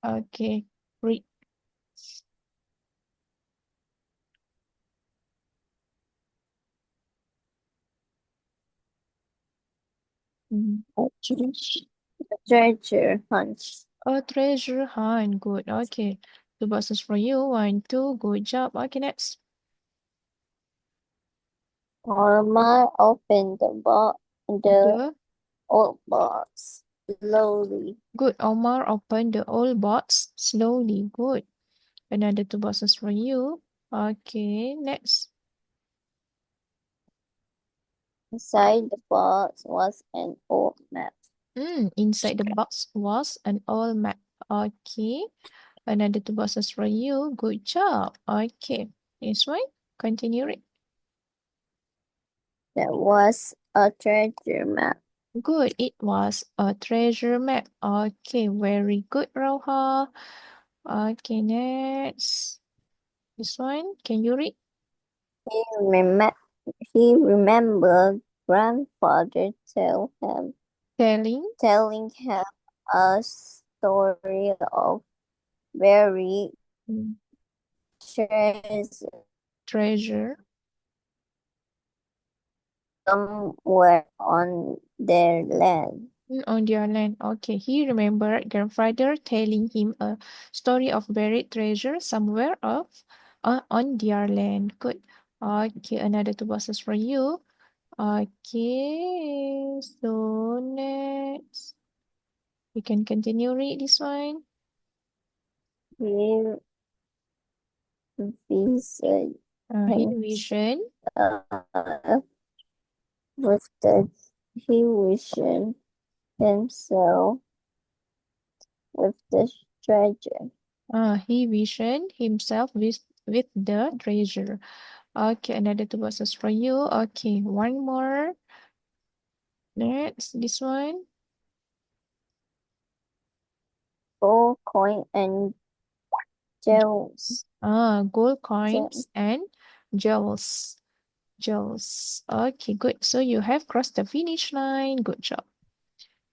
Okay, read. Treasure hunt. A treasure hunt. Good. Okay. Two boxes for you. 1, 2. Good job. Okay, next. Omar opened the The old box slowly. Good. Omar opened the old box slowly. Good. Another two boxes for you. Okay, next. Inside the box was an old map. Inside the box was an old map. Okay. Another two boxes for you. Good job. Okay. This one. Continue it. There was a treasure map. Good. It was a treasure map. Okay. Very good, Rauhah. Okay, next. This one. Can you read? He, remem- he remembered grandfather Telling telling him a story of very mm, treasure treasure. somewhere on their land. On their land. Okay, he remembered grandfather telling him a story of buried treasure somewhere on their land. Good. Okay, another two boxes for you. Okay, so next we can continue read this one. He visited He vision. with the he visioned himself with the treasure. He visioned himself with the treasure. Okay, another two boxes for you. Okay, one more. Next, this one. Gold coin and jewels. Gold coins and jewels. Jewels. Okay, good. So you have crossed the finish line. Good job.